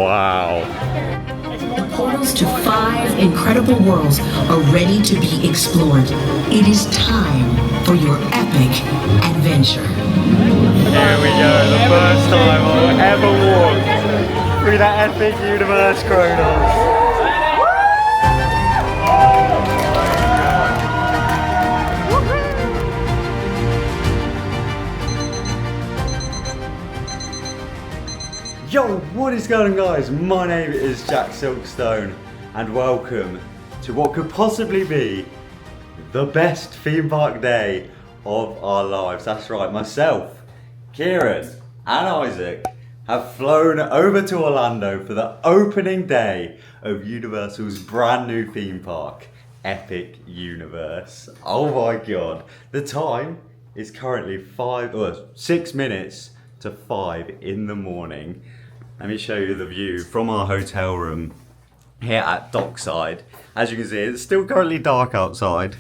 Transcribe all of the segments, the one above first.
Wow. The portals to 5 incredible worlds are ready to be explored. It is time for your epic adventure. Here we go, the first time I'll ever walk through that epic universe, Kronos. Yo, what is going on, guys? My name is TheJackSilkstone and welcome to what could possibly be the best theme park day of our lives. That's right, myself, Kieran and Isaac have flown over to Orlando for the opening day of Universal's brand new theme park, Epic Universe. Oh my god, the time is currently 6 minutes to 5 in the morning. Let me show you the view from our hotel room here at Dockside. As you can see, it's still currently dark outside,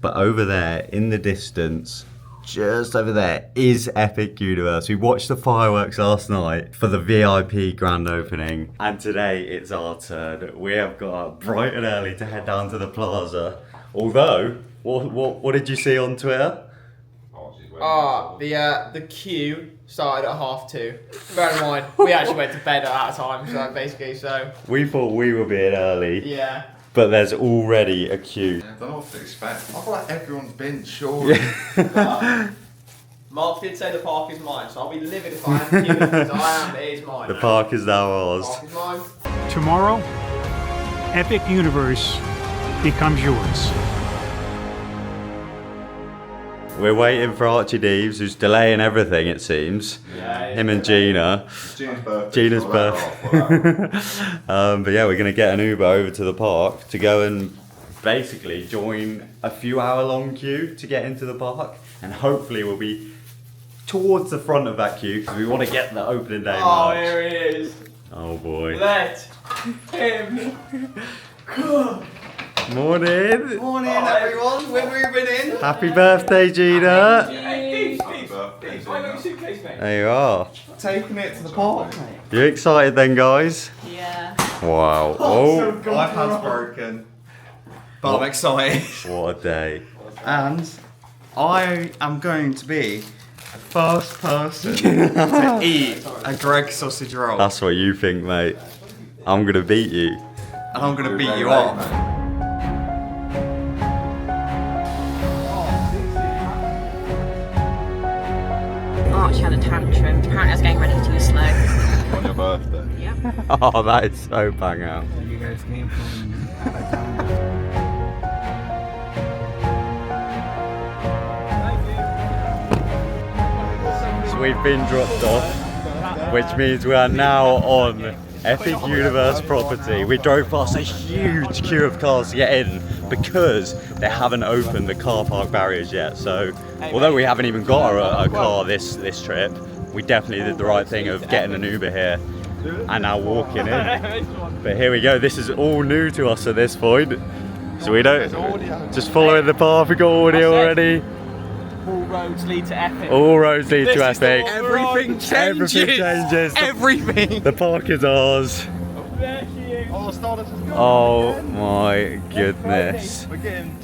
but over there in the distance, just over there, is Epic Universe. We watched the fireworks last night for the VIP grand opening, and today it's our turn. We have got up bright and early to head down to the plaza. Although, what did you see on Twitter? The queue started at 2:30. Bear in mind, we actually went to bed at that time, so we thought we were being early. Yeah. But there's already a queue. I don't know what to expect. I feel like everyone's been sure. Mark did say the park is mine, so I'll be livid if I am queuing, because I am, it is mine. The park is now ours. The park is mine. Tomorrow, Epic Universe becomes yours. We're waiting for Archie Deeves, who's delaying everything, it seems. Yeah, him and Gina. Gina's birthday. But yeah, we're going to get an Uber over to the park to go and basically join a few hour-long queue to get into the park. And hopefully we'll be towards the front of that queue because we want to get the opening day Oh, march. here he is. Oh boy. Let him come. Morning. Morning, everyone. We're moving in. Happy birthday, Gina. Hey, Steve. There you are. Taking it to the park, mate. You excited then, guys? Yeah. Wow. Oh, My hand's broken. But I'm excited. what a day. And I am going to be the first person to eat a Greg sausage roll. That's what you think, mate. I'm going to beat you. And I'm going to beat you up. Archie had a tantrum. Apparently I was getting ready too slow. On your birthday. Yep. Oh, that is so bang out. You guys came from So we've been dropped off, which means we are now on Epic Universe property. We drove past a huge queue of cars to get in because they haven't opened the car park barriers yet. So although we haven't even got a car this trip, we definitely did the right thing of getting an Uber here and now walking in. But here we go, this is all new to us at this point. So we don't, just following the path, we got audio already. All roads lead to Epic. All roads lead to Epic. Everything changes. Everything changes. Everything. The park is ours. There she is. Oh, Stardust has gone. Oh my goodness. We're getting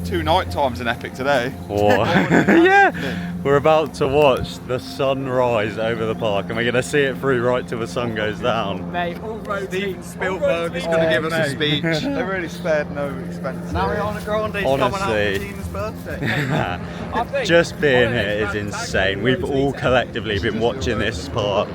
two night times in Epic today. What? Yeah. We're about to watch the sunrise over the park and we're going to see it through right till the sun goes down. Mate, all roads lead. Spielberg is going to give us a speech. They really spared no expense. Now we're on a Grande's coming out Honestly. for Gina's birthday. Just being here is insane. We've all collectively been watching this park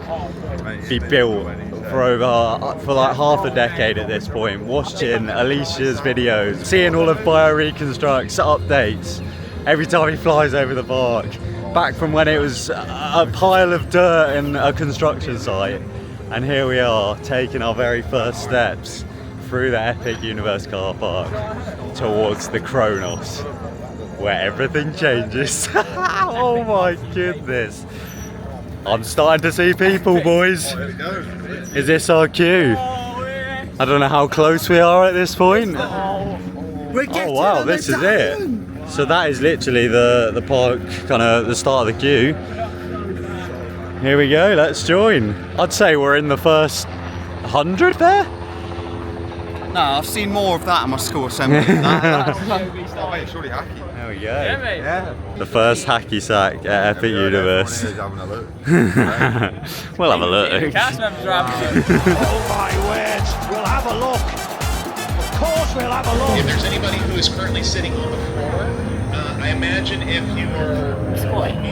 be built for like half a decade at this point, watching Alicia's videos, seeing all of BioReconstruct's updates every time he flies over the park, back from when it was a pile of dirt in a construction site, and here we are taking our very first steps through the Epic Universe car park towards the Kronos, where everything changes. Oh my goodness. I'm starting to see people, boys. Is this our queue? I don't know how close we are at this point. Oh wow, this is it. So that is literally the park, kind of the start of the queue. Here we go, let's join. I'd say we're in the first 100 there? No, I've seen more of that in my school assembly. It's really hacky. There we go. Yeah, mate. Yeah. The first hacky sack at Epic Universe. We'll have a look. Cast members are having Oh my words, we'll have a look. Of course we'll have a If look. there's anybody who is currently sitting on the floor, I imagine if you were Squatting.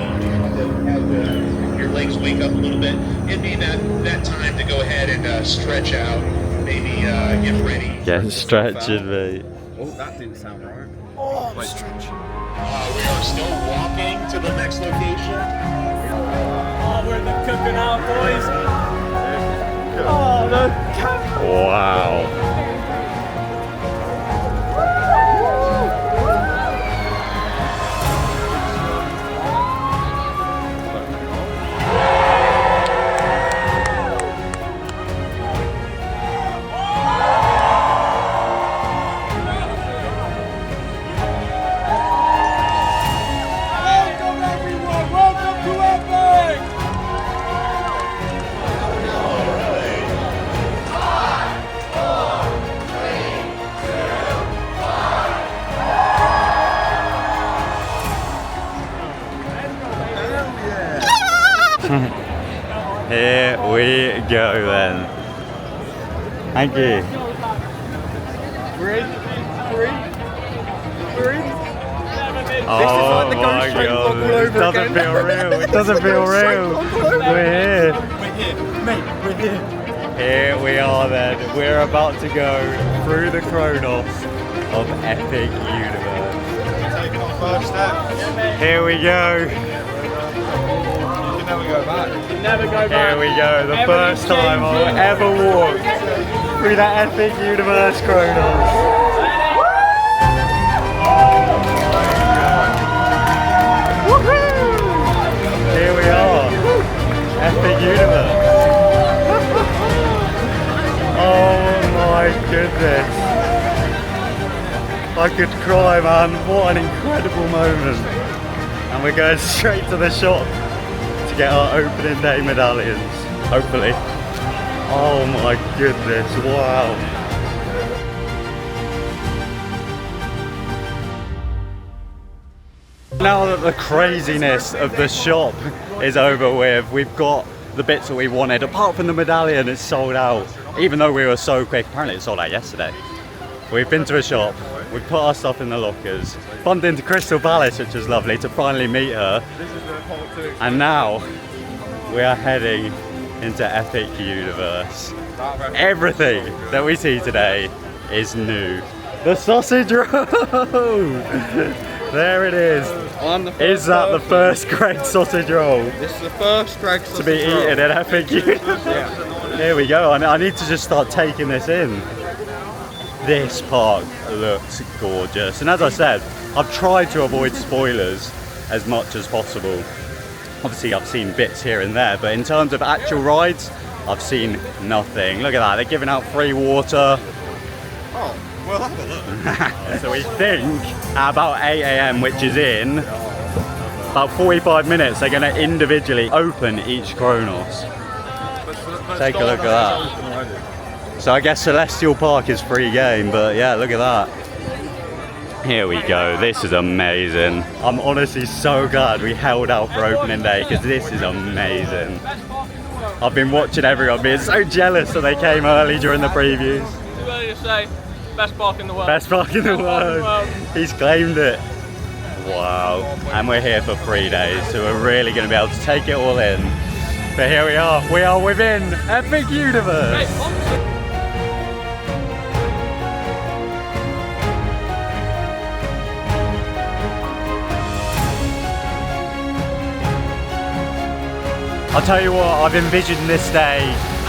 had your legs wake up a little bit, it'd be that time to go ahead and stretch out, maybe get ready. Get stretching, mate. Oh, that didn't sound right. We are still walking to the next location. Oh, we're in the cooking out, boys. Wow. Here we go then. Thank you. Oh my god, it doesn't feel real. It doesn't feel real. We're here. We're here, mate, we're here. Here we are then. We're about to go through the Chronos of Epic Universe. Taking our first step. Here we go. You can never go back. Never go back. Here we go. The Everything's first time I'll changing. ever walk through that Epic Universe Chronos. Here we are, Epic Universe. Oh my goodness. I could cry, man. What an incredible moment. And we're going straight to the shop to get our opening day medallions, hopefully. Oh my goodness, wow. Now that the craziness of the shop is over with, we've got the bits that we wanted. Apart from the medallion, it's sold out. Even though we were so quick, apparently it sold out yesterday. We've been to a shop, we've put our stuff in the lockers, bumped into Crystal Palace, which was lovely to finally meet her. And now we are heading into Epic Universe. Everything that we see today is new. The sausage roll! There it is. Is that the first Greg sausage roll This is the first Greg sausage to be eaten in Epic Universe? Here we go. I need to just start taking this in. This park looks gorgeous. And as I said, I've tried to avoid spoilers as much as possible. Obviously I've seen bits here and there, but in terms of actual rides, I've seen nothing. Look at that, they're giving out free water. Oh, well, have a look. So we think at about 8 AM, which is in about 45 minutes, they're going to individually open each Chronos. Take a look at that. So I guess Celestial Park is free game, but yeah, look at that. Here we go, this is amazing. I'm honestly so glad we held out for opening day because this is amazing. I've been watching everyone being so jealous that they came early during the previews. What do you say? Best park in the world. Best park in the Best park in the world. world. He's claimed it. Wow. And we're here for 3 days, so we're really going to be able to take it all in. But here we are within Epic Universe. I'll tell you what, I've envisioned this day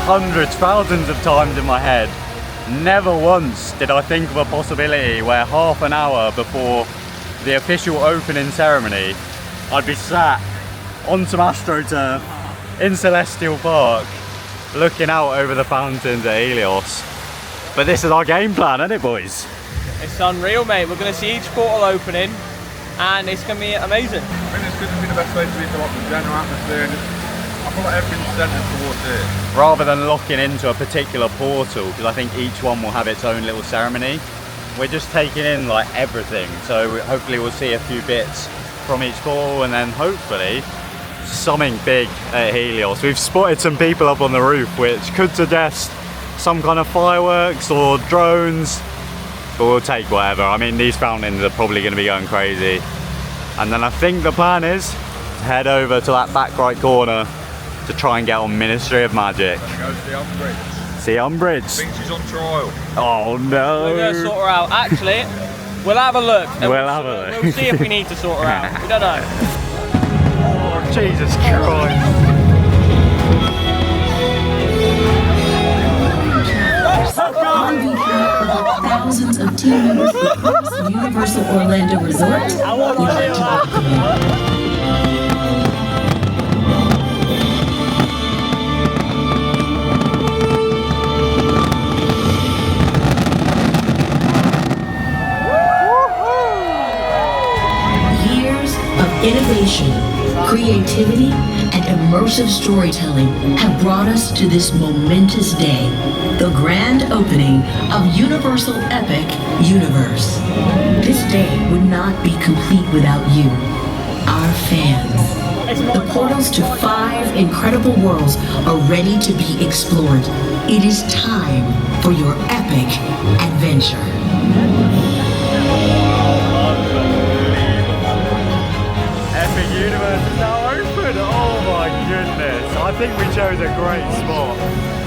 hundreds, thousands of times in my head. Never once did I think of a possibility where half an hour before the official opening ceremony, I'd be sat on some AstroTurf in Celestial Park, looking out over the fountains at Helios. But this is our game plan, isn't it, boys? It's unreal, mate. We're going to see each portal opening, and it's going to be amazing. I think this could be the best way to leave the general atmosphere. And I feel like everything's centered towards here. Rather than locking into a particular portal, because I think each one will have its own little ceremony. We're just taking in like everything, so hopefully we'll see a few bits from each portal, and then hopefully something big at Helios. We've spotted some people up on the roof, which could suggest some kind of fireworks or drones, but we'll take whatever. I mean, these fountains are probably going to be going crazy. And then I think the plan is to head over to that back right corner to try and get on Ministry of Magic. Go see Brits. See Brits. I think she's on trial. Oh no. We're going to sort her out. Actually, we'll have a look. We'll have a look. We'll see if we need to sort her out. We don't know. Oh, Jesus Christ. On behalf of thousands of team members at Universal Orlando Resort, we'd like to welcome you. Years of innovation, creativity, and immersive storytelling have brought us to this momentous day, the grand opening of Universal Epic Universe. This day would not be complete without you, our fans. The portals to 5 incredible worlds are ready to be explored. It is time for your epic adventure. Epic Universe is now open. Oh my goodness. I think we chose a great spot.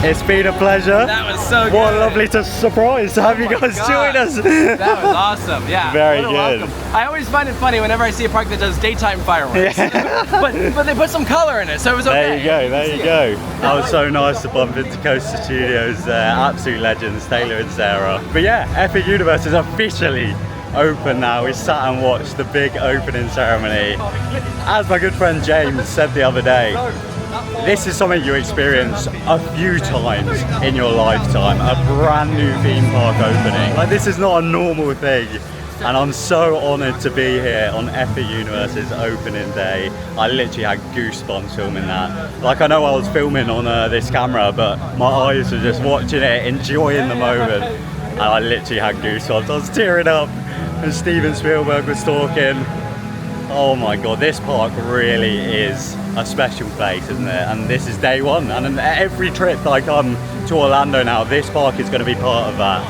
It's been a pleasure. That was so good. What a lovely surprise to have you guys join us. That was awesome, yeah. Very What a good. welcome. I always find it funny whenever I see a park that does daytime fireworks. but they put some color in it, so it was okay. There you go. That was so nice to bump into Coaster Studios, absolute legends, Taylor and Sarah. But yeah, Epic Universe is officially open now. We sat and watched the big opening ceremony. As my good friend James said the other day, this is something you experience a few times in your lifetime, a brand new theme park opening. Like, this is not a normal thing, and I'm so honoured to be here on Epic Universe's opening day. I literally had goosebumps filming that. Like, I know I was filming on this camera, but my eyes were just watching it, enjoying the moment, and I literally had goosebumps. I was tearing up, and Steven Spielberg was talking. Oh my god, this park really is a special place, isn't it? And this is day one, and every trip that I come to Orlando now, this park is going to be part of that.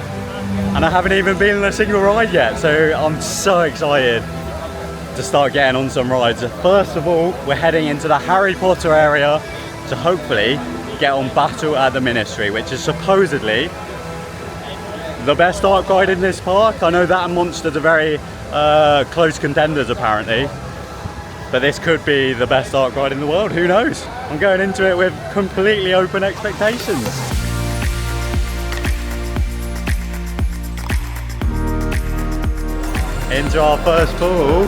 And I haven't even been on a single ride yet, so I'm so excited to start getting on some rides. First of all, we're heading into the Harry Potter area to hopefully get on Battle at the Ministry, which is supposedly the best dark ride in this park. I know that and Monsters are very close contenders apparently, but this could be the best dark ride in the world. Who knows? I'm going into it with completely open expectations. Into our first pool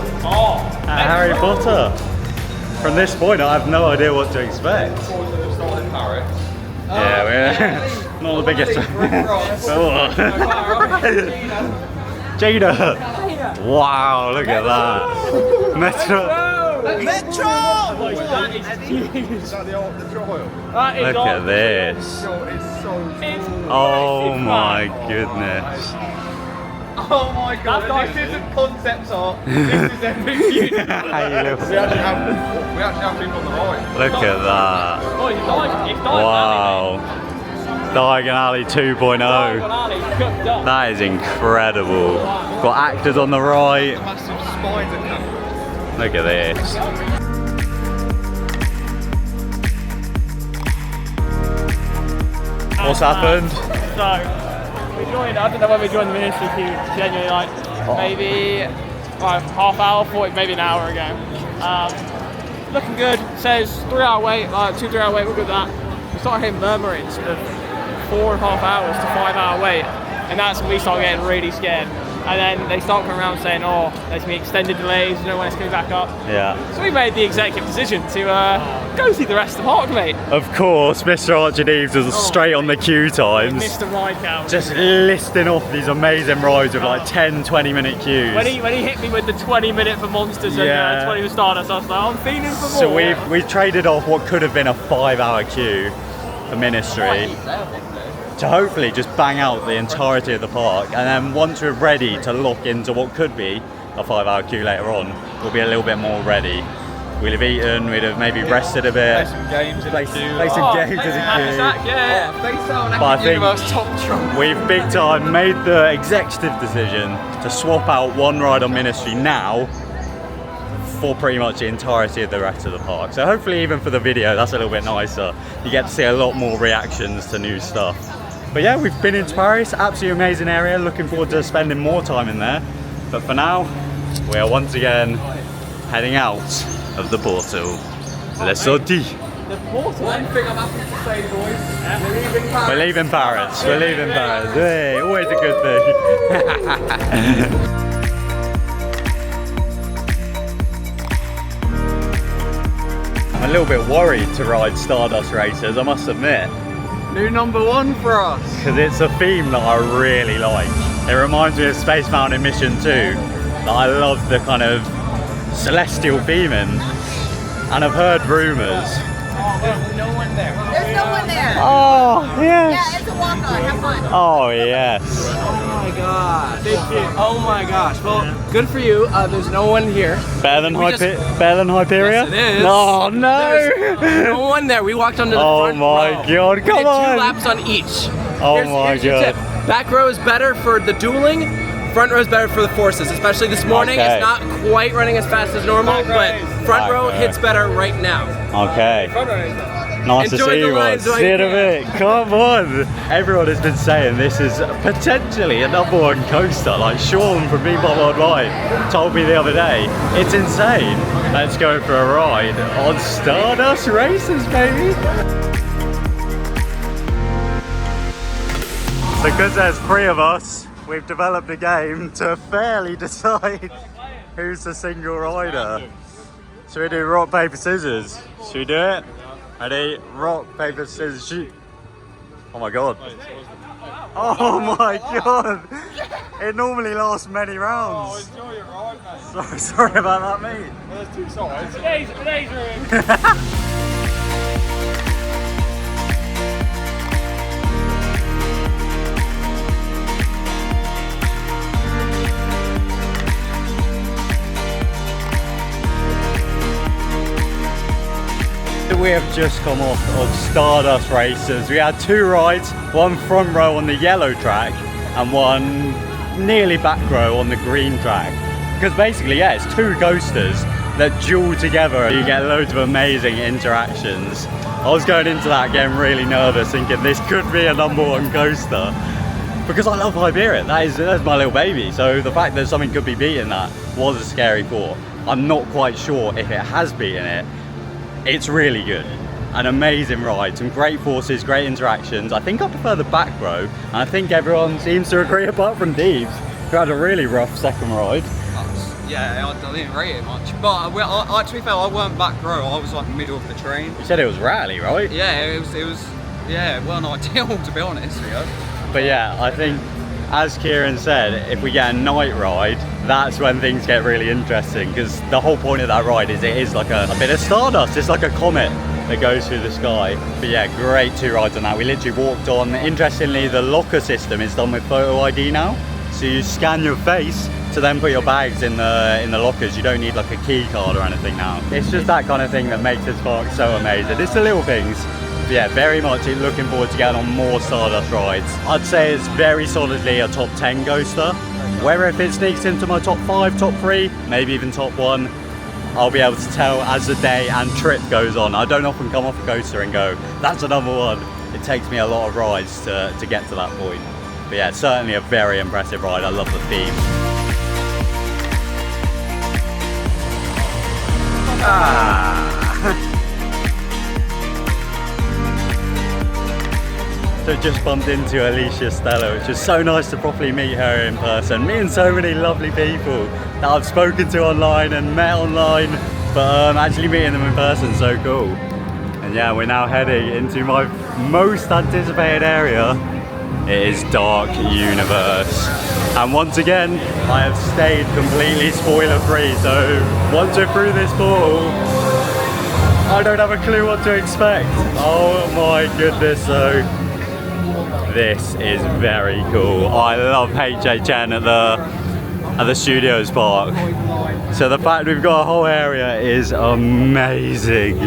at Harry Potter. From this point I have no idea what to expect. Yeah, we're not the biggest. Gina! Wow, look at that. Metro! Look at this. Oh my goodness. Oh my god, this isn't concept art. This is Epic Universe. We actually have people on the ride. Look at that. Oh, it's Diagon Wow. Diagon Alley 2.0. Alley cooked up. That is incredible. Got actors on the right. Massive spider camera. Look at this. What's happened? So, we joined, I don't know whether we joined the ministry queue genuinely like maybe half hour, 40, maybe an hour ago. Looking good, says 3 hour wait, 2-3 hour wait, we're good with that. We started hearing murmurings of 4.5 hours to 5 hour wait, and that's when we start getting really scared. and then they start coming around saying, oh, there's going to be extended delays, you know when it's coming back up. Yeah. So we made the executive decision to go see the rest of the park, mate. Of course, Mr. Archimedes was straight on the queue times. Mr. Ride Count. Just listing off these amazing rides with like 10, 20-minute queues. When he hit me with the 20-minute for Monsters and 20 for Stardust, I was like, I'm feeling for more. So we've traded off what could have been a 5-hour queue for Ministry to hopefully just bang out the entirety of the park, and then once we're ready to lock into what could be a 5-hour queue later on, we'll be a little bit more ready. We'll have eaten, we'd have maybe rested a bit. Play some games in the queue. Play some games in the queue. But I think we've big time made the executive decision to swap out one ride on Ministry now for pretty much the entirety of the rest of the park. So hopefully even for the video that's a little bit nicer. You get to see a lot more reactions to new stuff. But yeah, we've been into Paris, absolutely amazing area, looking forward to spending more time in there. But for now, we are once again heading out of the portal. Les sorties. The portal? One thing I'm happy to say, boys, we're leaving Paris. We're leaving Paris. Hey, always a good thing. I'm a little bit worried to ride Stardust Racers, I must admit. New #1 for us. Because it's a theme that I really like. It reminds me of Space Mountain Mission 2. I love the kind of celestial theming. And I've heard rumours. There's no one there. There's no one there. Oh, yes. Yeah, it's a walk-on. Have fun. Oh, yes. Oh my gosh. Oh my gosh. Well, good for you. There's no one here. Better than Hyperion? Yes, it is. Oh, no. There's no one there. We walked onto the front row. Oh my god, We come did on. 2 laps on each. Oh here's my your god. tip. Back row is better for the dueling. Front row is better for the forces, especially this morning. Okay. It's not quite running as fast as normal, but front row hits better right now. Okay. Nice Enjoy to see the you lines all. while See you you in a bit. Come on. Everyone has been saying this is potentially a #1 coaster. Like Sean from Bean Pop Worldwide told me the other day. It's insane. Let's go for a ride on Stardust Racers, baby. So because there's 3 of us, we've developed a game to fairly decide who's the single rider. Should we do rock, paper, scissors? Should we do it? Ready? Rock, paper, scissors, shoot. Oh my god. Oh my god. It normally lasts many rounds. Oh, enjoy your ride, mate. Sorry about that, mate. Well, there's 2 sides. Today's room. We have just come off of Stardust Racers. We had 2 rides, one front row on the yellow track and one nearly back row on the green track. Because basically, yeah, it's 2 coasters that duel together. You get loads of amazing interactions. I was going into that getting really nervous, thinking this could be a #1 coaster. Because I love Hyperion, that's my little baby. So the fact that something could be beating that was a scary thought. I'm not quite sure if it has beaten it. It's really good. An amazing ride, some great forces, great interactions. I think I prefer the back row, and I think everyone seems to agree apart from Deeves, who had a really rough second ride. Yeah, I didn't rate it much. But to be fair, I weren't back row, I was like middle of the train. You said it was rally, right? Yeah, it was yeah, well not ideal to be honest, you know. But yeah, I think, as Kieran said, if we get a night ride, that's when things get really interesting, because the whole point of that ride is it is like a bit of stardust. It's like a comet that goes through the sky. But yeah, great 2 rides on that. We literally walked on. Interestingly, the locker system is done with photo ID now. So you scan your face to then put your bags in the lockers. You don't need like a key card or anything now. It's just that kind of thing that makes this park so amazing. It's the little things. But yeah, very much looking forward to getting on more Stardust rides. I'd say it's very solidly a top 10 coaster. Whether if it sneaks into my top 5, top 3, maybe even top 1, I'll be able to tell as the day and trip goes on. I don't often come off a coaster and go, that's a #1. It takes me a lot of rides to get to that point. But yeah, certainly a very impressive ride. I love the theme. So just bumped into Alicia Stella, which is so nice to properly meet her in person. Me and so many lovely people that I've spoken to online and met online, but actually meeting them in person, so cool. And yeah, we're now heading into my most anticipated area. It is Dark Universe. And once again, I have stayed completely spoiler free, so once we're through this portal, I don't have a clue what to expect. Oh my goodness, so this is very cool. I love HHN at the Studios Park. So the fact we've got a whole area is amazing.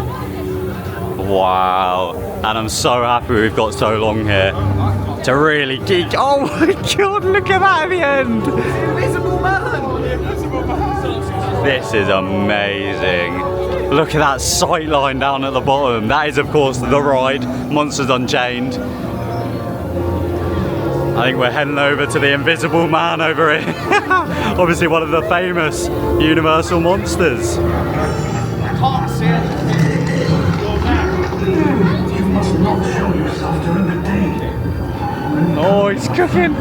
Wow. And I'm so happy we've got so long here to really geek. Oh my god, look at that at the end. Invisible man. This is amazing. Look at that sight line down at the bottom. That is of course the ride, Monsters Unchained. I think we're heading over to the Invisible Man over here. Obviously one of the famous Universal monsters. Can't see it. You must not show yourself during the day. Oh, he's cooking.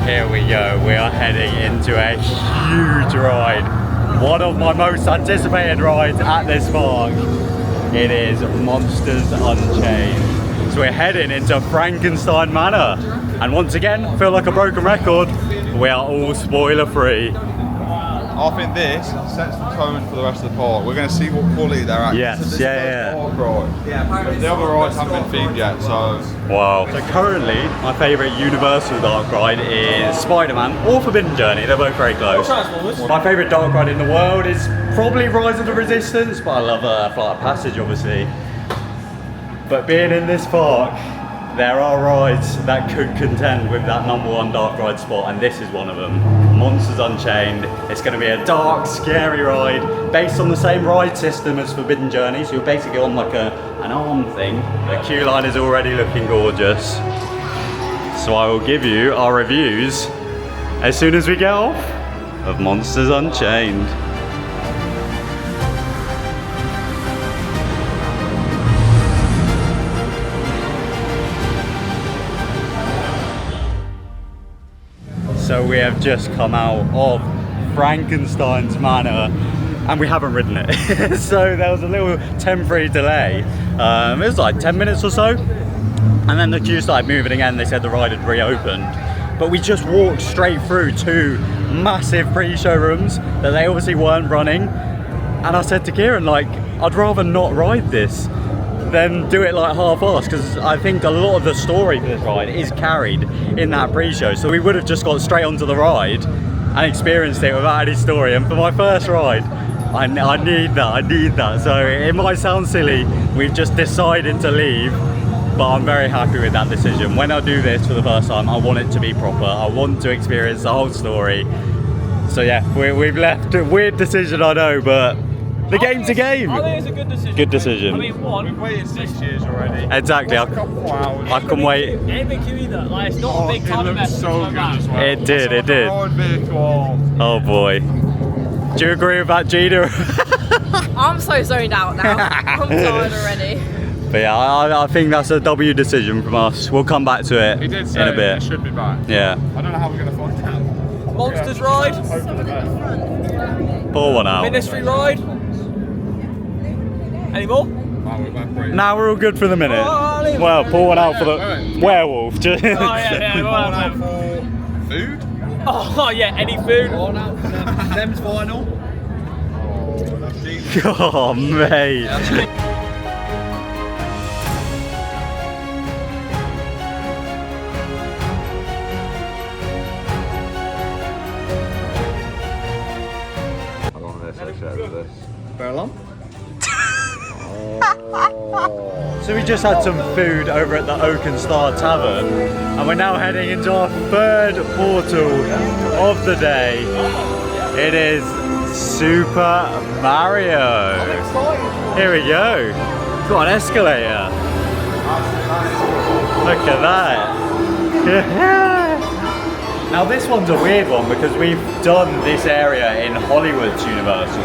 Here we go, we are heading into a huge ride. One of my most anticipated rides at this park. It is Monsters Unchained. So we're heading into Frankenstein Manor. And once again, feel like a broken record, we are all spoiler free. I think this sets the tone for the rest of the park. We're going to see what quality they're at. Yes, This is yeah. the first park ride. The other rides haven't been themed yet, so... Wow. So currently, my favourite Universal dark ride is Spider-Man or Forbidden Journey. They're both very close. My favourite dark ride in the world is probably Rise of the Resistance, but I love Flight of Passage, obviously. But being in this park, there are rides that could contend with that #1 dark ride spot, and this is one of them. Monsters Unchained. It's going to be a dark, scary ride based on the same ride system as Forbidden Journey, so you're basically on like an arm thing. The queue line is already looking gorgeous. So I will give you our reviews as soon as we get off of Monsters Unchained. So we have just come out of Frankenstein's Manor and we haven't ridden it. So there was a little temporary delay. It was like 10 minutes or so. And then the queue started moving again. They said the ride had reopened. But we just walked straight through two massive pre-show rooms that they obviously weren't running. And I said to Kieran, like, I'd rather not ride this than do it like half-assed, because I think a lot of the story for this ride is carried in that pre-show. So we would have just got straight onto the ride and experienced it without any story. And for my first ride, I need that. So it might sound silly, we've just decided to leave, but I'm very happy with that decision. When I do this for the first time, I want it to be proper. I want to experience the whole story. So yeah, we've left. A weird decision, I know, but the game's a game. I think it's a good decision. Good decision. I mean, We've waited 6 years already. Exactly. I can wait. It ain't been queue either. Like, it's not a big time investment. so good as well. It did. Road vehicle. Oh boy. Do you agree with that, Gina? I'm so zoned out now. I'm tired already. But yeah, I think that's a W decision from us. We'll come back to it He did in say a bit. it should be back. Yeah. I don't know how we're going to find out. Monsters ride. Pour one out. Ministry ride. Any more? Now we're all good for the minute. Oh, Well, pour one out for the werewolf. Just Oh yeah, One well, out for food? oh yeah, any food? One out for them's final. Oh, that's deep. Oh, mate. So we just had some food over at the Oak and Star Tavern, and we're now heading into our third portal of the day. It is Super Mario. Here we go. got an escalator. Look at that. Now this one's a weird one because we've done this area in Hollywood's Universal.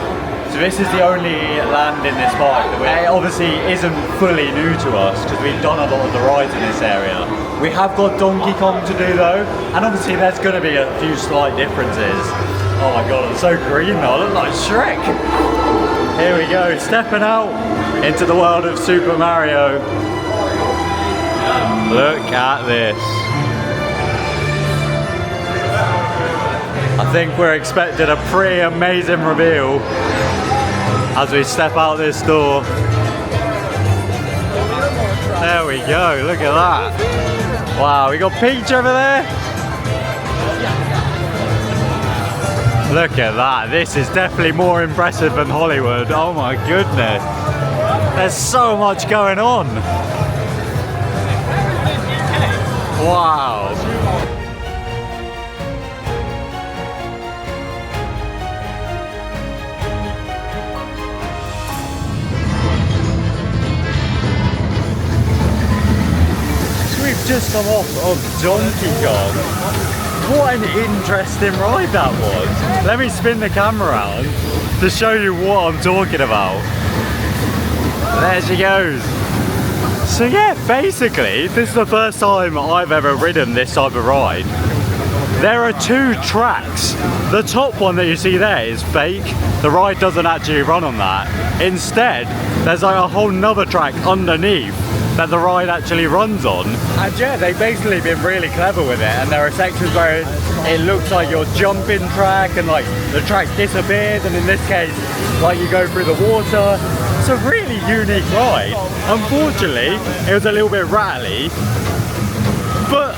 So this is the only land in this park that it obviously isn't fully new to us because we've done a lot of the rides in this area. We have got Donkey Kong to do though, and obviously there's going to be a few slight differences. Oh my god, I'm so green now, I look like Shrek. Here we go, stepping out into the world of Super Mario. Look at this. I think we're expecting a pretty amazing reveal as we step out this door. There we go, look at that. Wow, we got Peach over there. Look at that, this is definitely more impressive than Hollywood. Oh my goodness. There's so much going on. Wow. We've just come off of Donkey Kong. What an interesting ride that was. Let me spin the camera around to show you what I'm talking about. There she goes. So yeah, basically, this is the first time I've ever ridden this type of ride. There are two tracks. The top one that you see there is fake. The ride doesn't actually run on that. Instead, there's like a whole nother track underneath that the ride actually runs on. And yeah, they've basically been really clever with it, and there are sections where it looks like you're jumping track and like the track disappears, and in this case like you go through the water. It's a really unique ride. Unfortunately it was a little bit rattly, but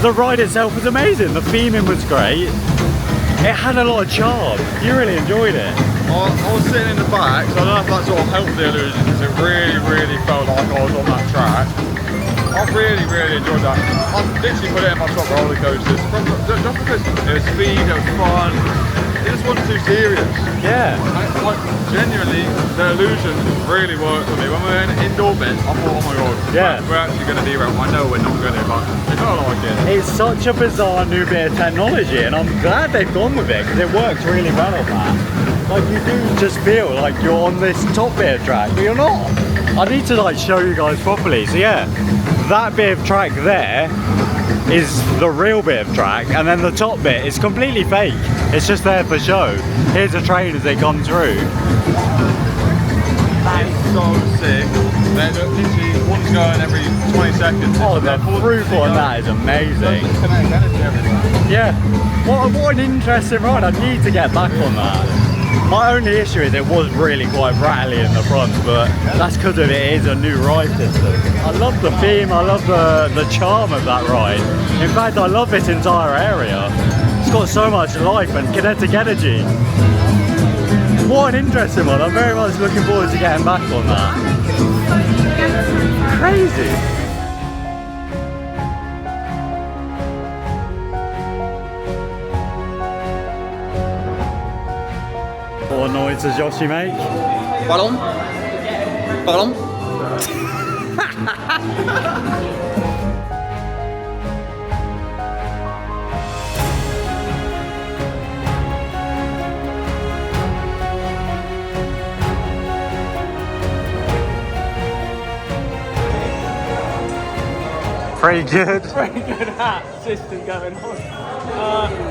the ride itself was amazing. The theming was great. It had a lot of charm. You really enjoyed it. I was sitting in the back, so I don't know if that sort of helped the illusion because it really felt like I was on that track. I really enjoyed that. I literally put it in my top roller coasters just because it was speed, it was fun. It just wasn't too serious. Yeah. Like, genuinely, the illusion really worked for me. When we were in indoor bits, I thought, oh my god, yeah, we're actually going to derail. I know we're not going to, but it felt like it. It's such a bizarre new bit of technology, and I'm glad they've gone with it because it works really well on that. Like, you do just feel like you're on this top bit of track, but you're not. I need to like show you guys properly. So yeah, that bit of track there is the real bit of track, and then the top bit is completely fake. It's just there for show. Here's a train as they come through. That is so sick. They're literally one's going every 20 seconds. Oh, the throughput on that is amazing. Yeah, what an interesting ride. I need to get back on that. My only issue is it was really quite rattly in the front, but that's because it is a new ride system. I love the theme, I love the charm of that ride. In fact, I love this entire area. It's got so much life and kinetic energy. What an interesting one. I'm very much looking forward to getting back on that. Crazy. What noise does Yoshi make? Pardon? Pardon? Pretty good. Pretty good hat system going on.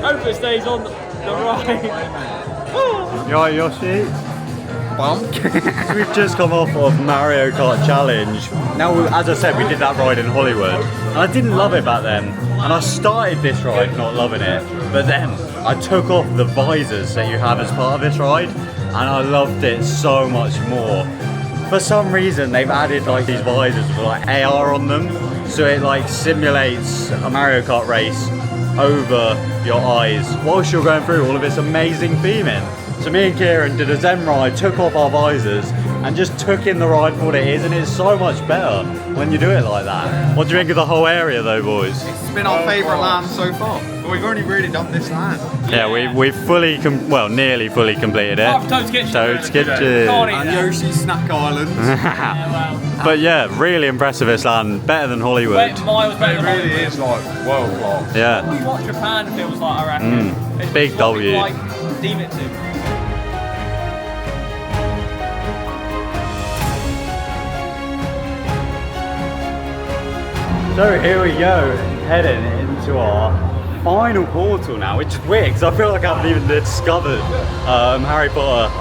Hope it stays on the ride. You alright, Yoshi? Bump. So we've just come off of Mario Kart Challenge. Now, as I said, we did that ride in Hollywood, and I didn't love it back then. And I started this ride not loving it, but then I took off the visors that you have as part of this ride, and I loved it so much more. For some reason, they've added like these visors with like AR on them, so it like simulates a Mario Kart race over your eyes whilst you're going through all of this amazing theming. So me and Kieran did a Zen ride, took off our visors, and just took in the ride for what it is, and it's so much better when you do it like that. What do you think of the whole area though, boys? It's been our favourite land so far. But we've only really done this land. Yeah, we've fully, nearly fully completed it. Toad's Kitchen. Toad's Kitchen. And Yoshi's Snack Island. But yeah, really impressive this land. Better than Hollywood. Miles better It than really Hollywood. is like world class. Yeah. What Japan feels like, I reckon. It's Big what W. we like deem it to. So here we go, heading into our final portal now, which is weird because I feel like I haven't even discovered Harry Potter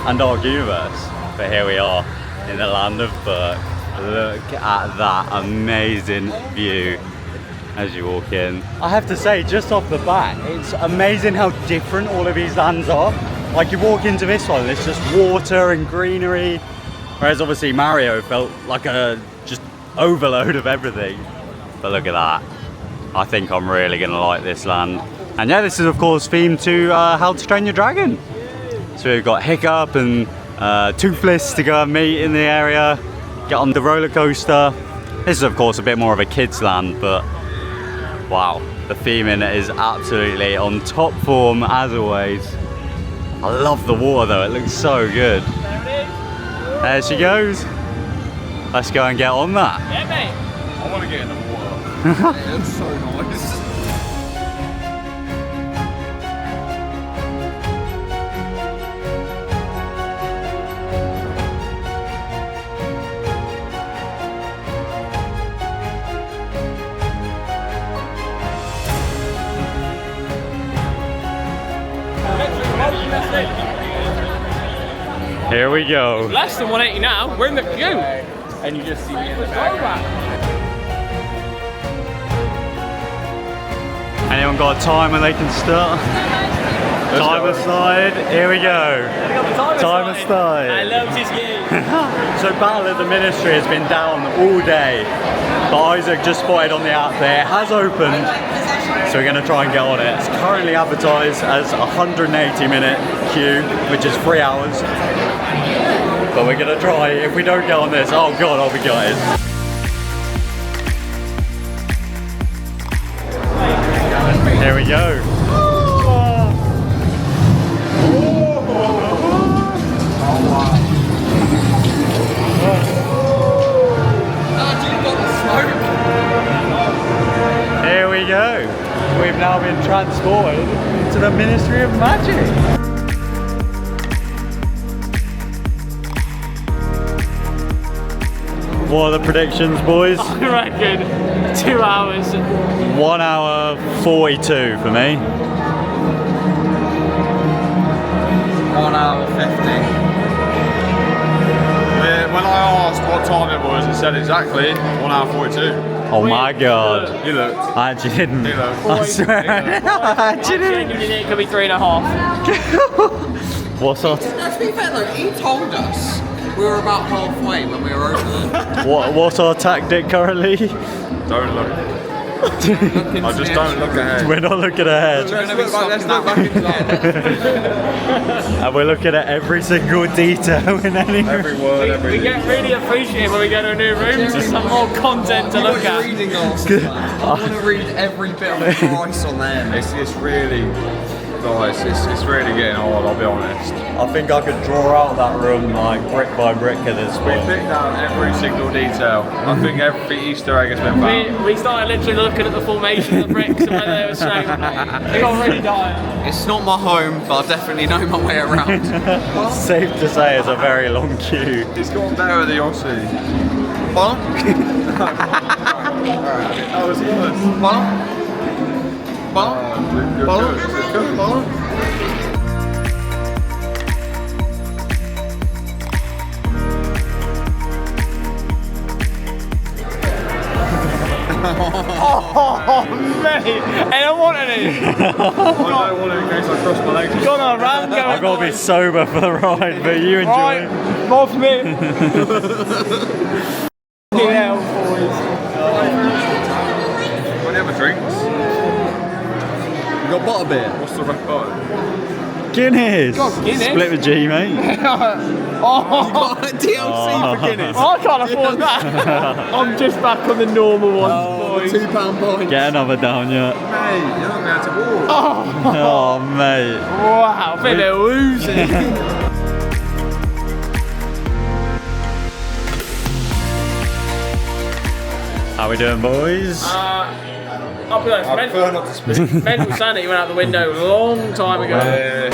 and Dark Universe. But here we are in the land of Berk. Look at that amazing view as you walk in. I have to say, just off the bat, it's amazing how different all of these lands are. Like you walk into this one, it's just water and greenery, whereas obviously Mario felt like a just overload of everything. But look at that. I think I'm really gonna like this land. And yeah, this is of course themed to How to Train Your Dragon. So we've got Hiccup and Toothless to go and meet in the area, get on the roller coaster. This is of course a bit more of a kids land, but wow, the theming is absolutely on top form as always. I love the water though, it looks so good. There she goes. Let's go and get on that. Yeah, mate. I want to get in the water. It's so nice. Here we go. Less than 180 now, we're in the queue. And you just see me in the background. Anyone got a timer they can start? Timer slide, here we go. Timer slide. I love this game. So Battle of the Ministry has been down all day, but Isaac just spotted on the app there, it has opened, so we're going to try and get on it. It's currently advertised as a 180-minute queue, which is 3 hours, but we're going to try. If we don't get on this, oh god, I'll be gutted. Here we go. Here we go. We've now been transported to the Ministry of Magic. What are the predictions, boys? I reckon 2 hours. 1 hour 42 for me. 1 hour 50. When I asked what time it was, it said exactly 1 hour 42. Oh my god. You looked. I actually didn't. You looked. I swear. I actually didn't. It could be 3.5. What's our To be fair though, he told us we were about halfway when we were over there. what's our tactic currently? Don't look. I just don't look ahead. We're not looking ahead. Let's look back into that. And we're looking at every single detail in any room. Every word, We everything. get really appreciative when we go to a new room, just some more content to look at. Reading off. I want to read every bit of the price on there. It's really nice. It's really getting hard, I'll be honest. I think I could draw out that room like brick by brick at this We point. picked out every single detail. I think every Easter egg has been found. We started literally looking at the formation of the bricks and whether they were straight. They got really dire. It's not my home, but I definitely know my way around. Safe to say it's a very long queue. It's gotten better with the Aussie. What? That was close. What? What? You're good. You're good. Oh, mate! I don't want any! I don't want it in case I cross my legs. Go on, round go. I've got to be sober for the ride, but you enjoy Right, it. more for me. Yeah, boys. Any other drinks? You got butterbeer? What's the red button? Guinness. Got Guinness. Split with G, mate. Oh, DLC for Guinness. I can't afford that. I'm just back on the normal ones, boys. £2 points. Get another down, yeah. Mate, you're not going to walk. Oh, mate. Wow, I think they're losing. How we doing, boys? I'll be honest, I prefer not to speak. mental sanity went out the window a long time ago.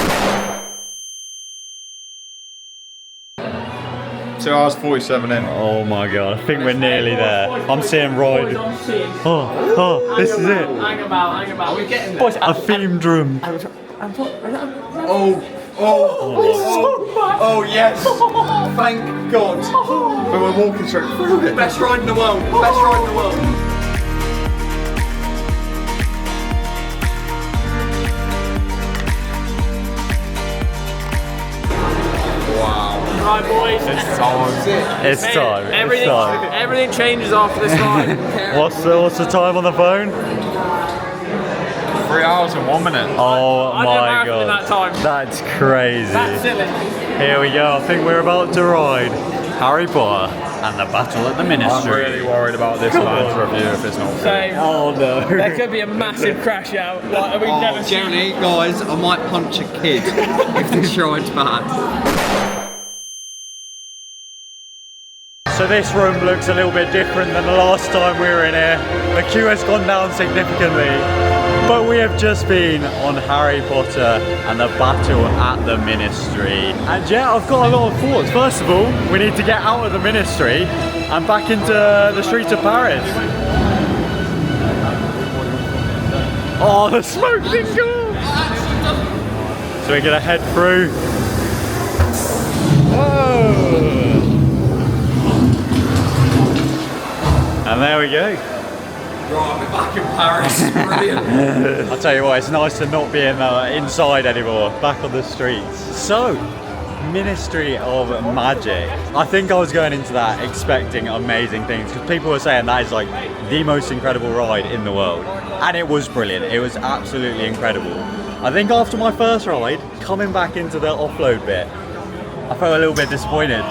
2 hours 47 in. Oh my god, I think we're nearly there. I'm seeing Ride. Oh, this is it. Hang about. Are we getting there? Boys, A themed room. Oh yes! Thank God! We were walking straight through it. Best ride in the world. Best ride in the world. Right, boys. It's time. It's time. Everything changes after this ride. What's the time on the phone? 3 hours and 1 minute. Oh I did a my marathon god. in that time. That's crazy. That's silly. Here we go. I think we're about to ride Harry Potter and the Battle at the I'm Ministry. really worried about this man's review if it's not Same. Oh no. There could be a massive crash out. Like, we've never seen. Generally, guys, I might punch a kid if this ride's bad. So this room looks a little bit different than the last time we were in here. The queue has gone down significantly, but we have just been on Harry Potter and the Battle at the Ministry. And yeah, I've got a lot of thoughts. First of all, we need to get out of the Ministry and back into the streets of Paris. Oh, the smoke didn't go! So we're gonna head through. Whoa! And there we go. Right, we're back in Paris. Brilliant. I'll tell you what, it's nice to not be inside anymore, back on the streets. So, Ministry of Magic. I think I was going into that expecting amazing things because people were saying that is like the most incredible ride in the world. And it was brilliant. It was absolutely incredible. I think after my first ride, coming back into the offload bit, I felt a little bit disappointed.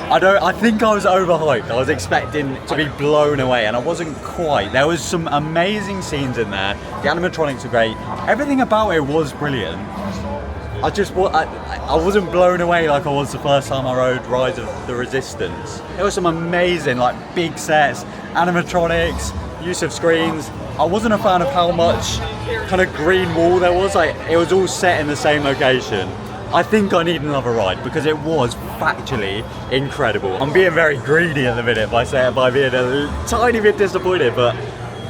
I think I was overhyped. I was expecting to be blown away and I wasn't quite. There was some amazing scenes in there. The animatronics were great. Everything about it was brilliant. I wasn't blown away like I was the first time I rode Rise of the Resistance. There was some amazing like big sets, animatronics, use of screens. I wasn't a fan of how much kind of green wall there was. Like it was all set in the same location. I think I need another ride because it was factually incredible. I'm being very greedy at the minute by being a tiny bit disappointed, but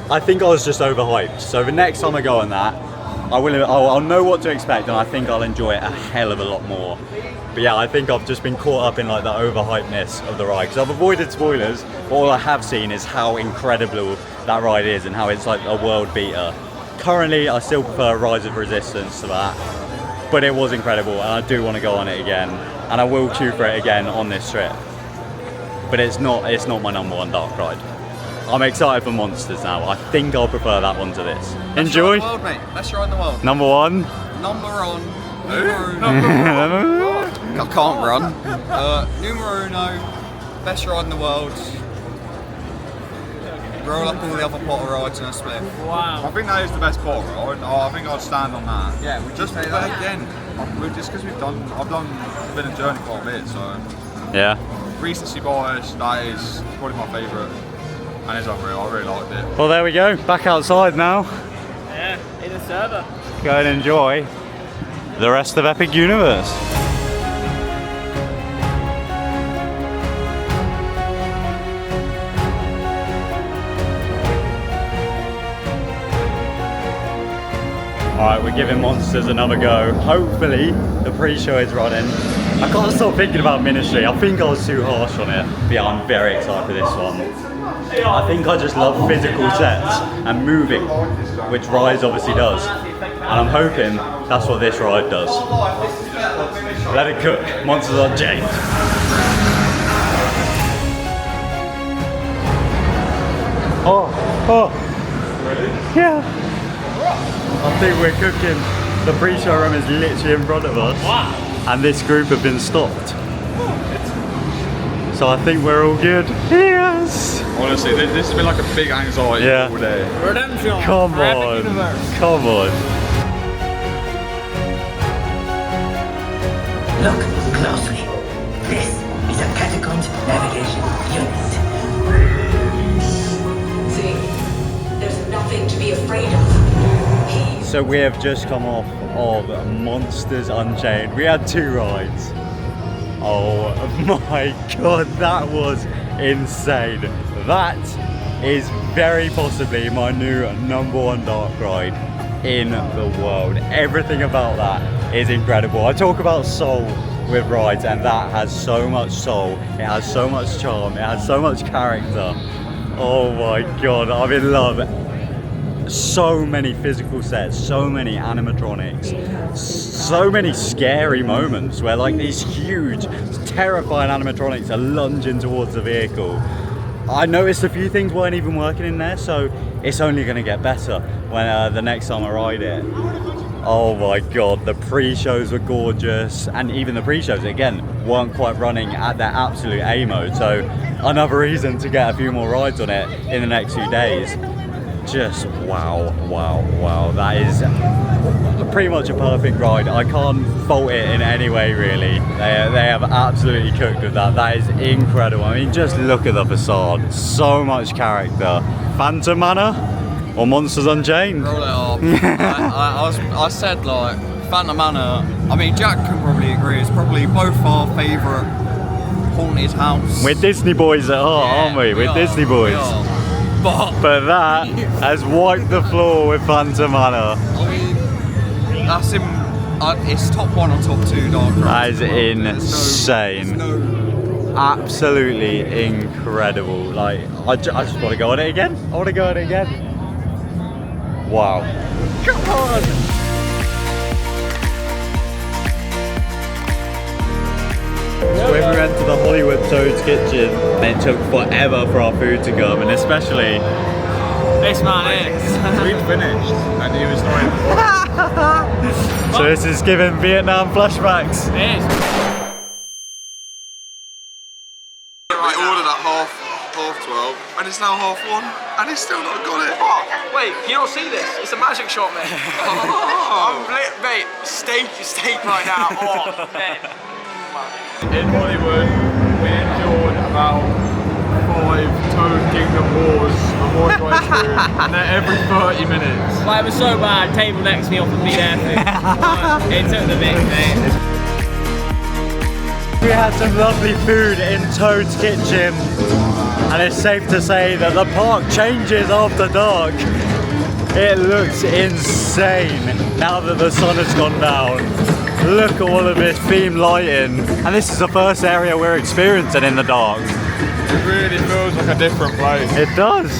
I think I was just overhyped. So the next time I go on that, I'll know what to expect and I think I'll enjoy it a hell of a lot more. But yeah, I think I've just been caught up in like the overhypeness of the ride because I've avoided spoilers, but all I have seen is how incredible that ride is and how it's like a world beater. Currently, I still prefer Rise of Resistance to that. But it was incredible and I do want to go on it again and I will queue for it again on this trip. But it's not my number one dark ride. I'm excited for Monsters now. I think I'll prefer that one to this. Enjoy. Best ride in the world, mate. Best ride in the world. Number one. I can't run. Numero uno. Best ride in the world. Roll up all the other Potter rides in a split. Wow. I think that is the best Potter ride. I think I'd stand on that. Yeah, we just say but that. again, just because I've been a journey quite a bit, so Yeah. recency bias, that is probably my favourite, and it's unreal. I really liked it. Well, there we go. Back outside now. Yeah, in the server. Go and enjoy the rest of Epic Universe. Alright, we're giving Monsters another go. Hopefully, the pre-show is running. I can't stop thinking about Ministry. I think I was too harsh on it. But yeah, I'm very excited for this one. I think I just love physical sets and moving, which Rise obviously does. And I'm hoping that's what this ride does. Let it cook. Monsters Unchained. Oh. Yeah. I think we're cooking. The pre-show room is literally in front of us. Wow. And this group have been stopped. So I think we're all good. Yes! Honestly, this has been like a big anxiety all day. Redemption. Come for Epic on. Universe. Come on. Look closely. This is a Catacombs navigation unit. See, there's nothing to be afraid of. So we have just come off of Monsters Unchained. We had 2 rides. Oh my god, that was insane. That is very possibly my new #1 dark ride in the world. Everything about that is incredible. I talk about soul with rides, and that has so much soul. It has so much charm. It has so much character. Oh my god, I'm in love. So many physical sets, so many animatronics, so many scary moments where like these huge, terrifying animatronics are lunging towards the vehicle. I noticed a few things weren't even working in there, so it's only going to get better when the next time I ride it. Oh my god, the pre-shows were gorgeous, and even the pre-shows again weren't quite running at their absolute A mode, so another reason to get a few more rides on it in the next few days. Just wow, that is pretty much a perfect ride. I can't fault it in any way really. They have absolutely cooked with that. That is incredible. I mean, just look at the facade, so much character. Phantom Manor or Monsters Unchained? Roll it up. I said like Phantom Manor. I mean, Jack can probably agree. It's probably both our favourite haunted house. We're Disney boys at heart, aren't we? We're Disney boys. But that has wiped the floor with Phantom Manor. I mean, that's it's top 1 or top 2 dark rides. That is insane. Absolutely incredible. Like, I just want to go on it again. I want to go on it again. Wow. Come on! So when we went to the Hollywood Toad's Kitchen, it took forever for our food to come, and especially This man is. We'd finished, and he was doing. So this is giving Vietnam flashbacks. It is. We ordered at half 12, and it's now 1:30, and he's still not got it. Oh, wait, you don't see this? It's a magic shot, mate. I'm lit, mate. Steak right now. Oh, man. In Hollywood, we endured about 5 Toad Kingdom Wars before we got food, and they're every 30 minutes. Well, it was so bad, table next to me offered me their food. It took the mick, mate. We had some lovely food in Toad's Kitchen, and it's safe to say that the park changes after dark. It looks insane now that the sun has gone down. Look at all of this themed lighting, and this is the first area we're experiencing in the dark. It really feels like a different place. It does.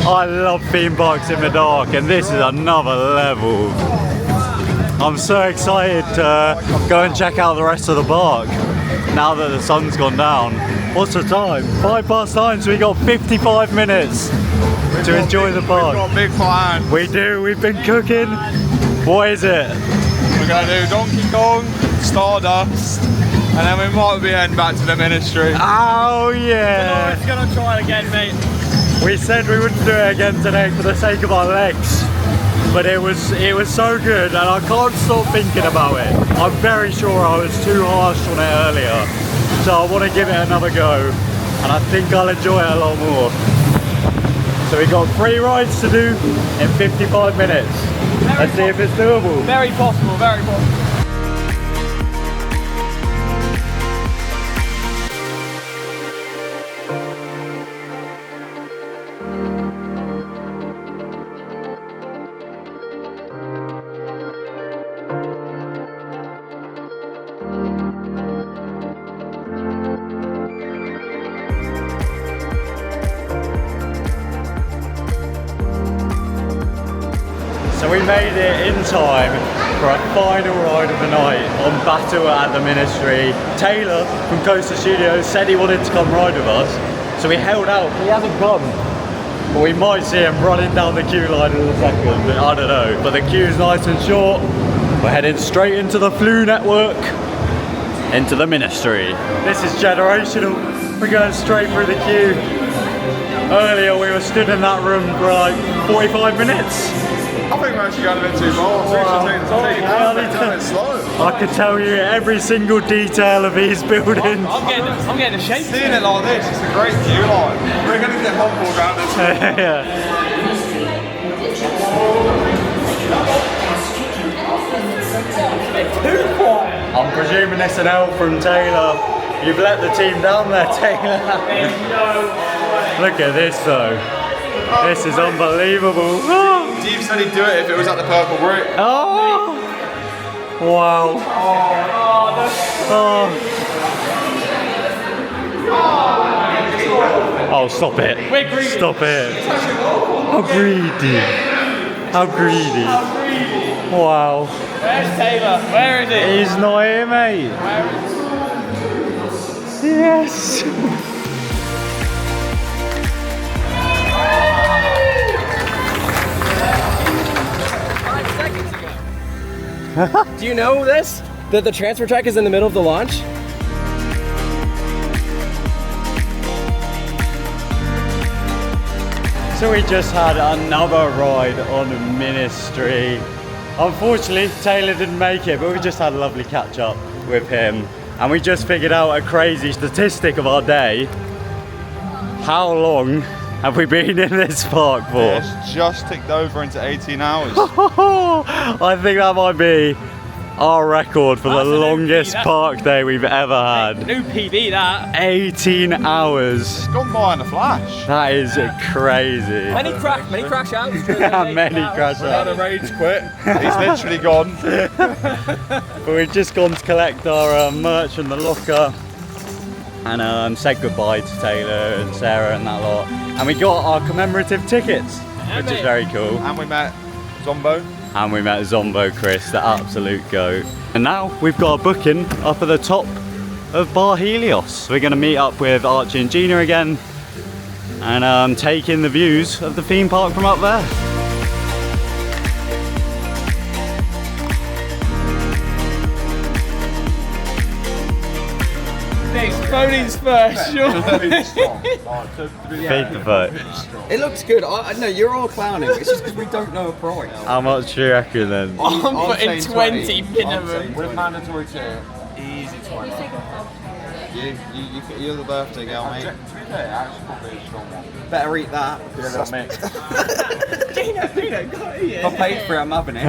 I love theme parks in the dark, and this is another level. I'm so excited to go and check out the rest of the park now that the sun's gone down. What's the time? 9:05, so we got 55 minutes to enjoy the park. We've got big plans. We do, we've been cooking. What is it? We're going to do Donkey Kong, Stardust, and then we might be heading back to the Ministry. Oh yeah! It's gonna try it again, mate. We said we wouldn't do it again today for the sake of our legs, but it was so good, and I can't stop thinking about it. I'm very sure I was too harsh on it earlier, so I want to give it another go, and I think I'll enjoy it a lot more. So we got 3 rides to do in 55 minutes. Let's see if it's doable. Very possible, very possible. So we made it in time for a final ride of the night on Battle at the Ministry. Taylor from Coaster Studios said he wanted to come ride with us, so we held out. He hasn't come. But we might see him running down the queue line in a second, I don't know. But the queue's nice and short. We're heading straight into the Flu network, into the ministry. This is generational. We're going straight through the queue. Earlier we were stood in that room for like 45 minutes. I think we're actually going a bit too fast. We should take it down a bit slow. I could tell you every single detail of these buildings. I'm getting a shape. Seeing it like this, it's a great queue line. We're going to get Hongkong out this way. Yeah. I'm presuming it's an L from Taylor. You've let the team down there, Taylor. Look at this though. This is unbelievable. Steve said he'd do it if it was at the purple brick. Oh! Wow. Oh, stop it. Stop it. How greedy. How greedy. Wow. Where's Taylor? Where is he? He's not here, mate. Where is he? Yes. Do you know this? That the transfer track is in the middle of the launch? So we just had another ride on Ministry. Unfortunately, Taylor didn't make it, but we just had a lovely catch up with him. And we just figured out a crazy statistic of our day. How long have we been in this park for? It's just ticked over into 18 hours. I think that might be our record for the longest park day we've ever had. New PB that. 18 hours. It's gone by in a flash. That is crazy. Many crash outs. Many crash Had a outs. rage quit. He's literally gone. But we've just gone to collect our merch from the locker and said goodbye to Taylor and Sarah and that lot. And we got our commemorative tickets, which is very cool. And we met Zombo. And we met Zombo Chris, the absolute goat. And now we've got a booking up at the top of Bar Helios. We're going to meet up with Archie and Gina again and take in the views of the theme park from up there. Voting special. Feed the vote. It looks good. No, you're all clowning. It's just because we don't know a price. How much do you reckon then? I'm putting saying 20 minimum. With mandatory 2. Easy 20. You're the birthday girl, mate. To be fair, actually probably a strong one. Better eat that. Yeah, that's me. Gino, got it. If I paid for it, I'm having it.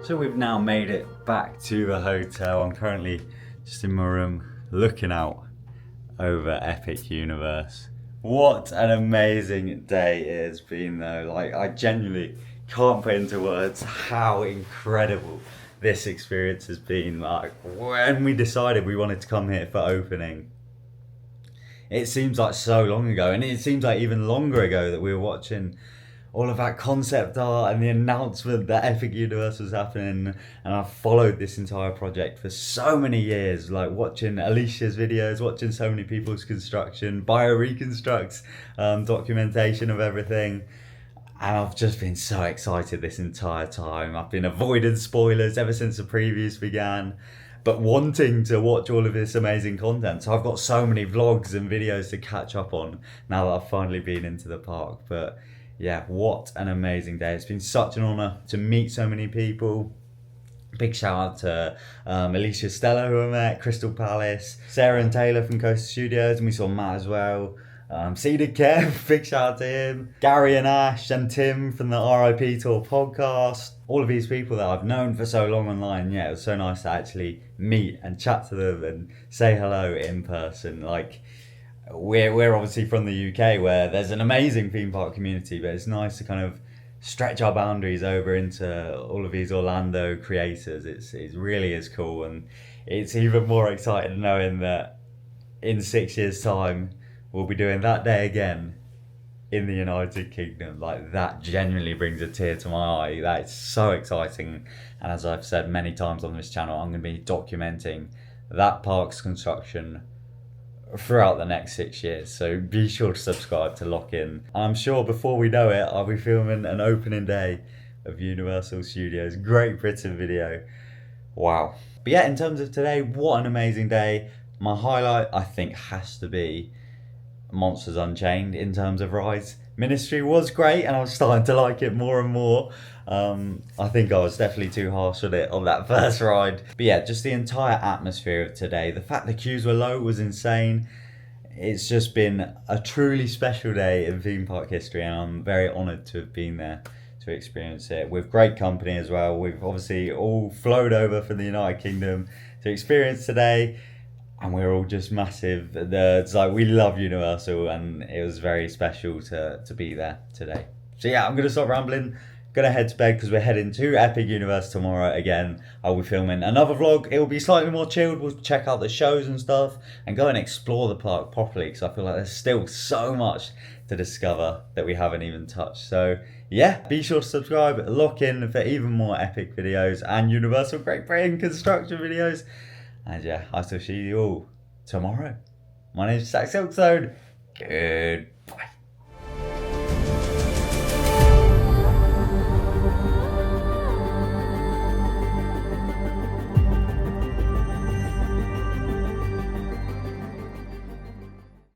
So we've now made it back to the hotel. I'm currently just in my room looking out over Epic Universe. What an amazing day it has been though. Like, I genuinely can't put into words how incredible this experience has been. Like, when we decided we wanted to come here for opening, it seems like so long ago, and it seems like even longer ago that we were watching all of that concept art and the announcement that Epic Universe was happening. And I've followed this entire project for so many years, like watching Alicia's videos, watching so many people's construction, bioreconstructs, documentation of everything. And I've just been so excited this entire time. I've been avoiding spoilers ever since the previews began, but wanting to watch all of this amazing content. So I've got so many vlogs and videos to catch up on now that I've finally been into the park. But yeah, what an amazing day. It's been such an honour to meet so many people. Big shout out to Alicia Stella, who I met, Crystal Palace, Sarah and Taylor from Coast Studios, and we saw Matt as well. Cedar Kev, big shout out to him. Gary and Ash and Tim from the RIP Tour podcast. All of these people that I've known for so long online. Yeah, it was so nice to actually meet and chat to them and say hello in person. Like, we're obviously from the UK where there's an amazing theme park community, but it's nice to kind of stretch our boundaries over into all of these Orlando creators. It really is cool, and it's even more exciting knowing that in 6 years' time we'll be doing that day again in the United Kingdom. Like, that genuinely brings a tear to my eye. That is so exciting. And as I've said many times on this channel, I'm going to be documenting that park's construction throughout the next 6 years. So be sure to subscribe to lock in. I'm sure before we know it, I'll be filming an opening day of Universal Studios. Great Britain video. Wow. But yeah, in terms of today, what an amazing day. My highlight, I think, has to be Monsters Unchained in terms of rides. Ministry was great and I was starting to like it more and more. I think I was definitely too harsh on it on that first ride. But yeah, just the entire atmosphere of today. The fact the queues were low was insane. It's just been a truly special day in theme park history, and I'm very honoured to have been there to experience it with great company as well. We've obviously all flowed over from the United Kingdom to experience today, and we're all just massive nerds. Like, we love Universal, and it was very special to be there today. So yeah, I'm gonna stop rambling. Gonna head to bed because we're heading to Epic Universe tomorrow again. I'll be filming another vlog. It will be slightly more chilled. We'll check out the shows and stuff and go and explore the park properly, because I feel like there's still so much to discover that we haven't even touched. So yeah, be sure to subscribe, lock in for even more epic videos and Universal Great Britain construction videos. And yeah, I shall see you all tomorrow. My name is TheJackSilkstone. Good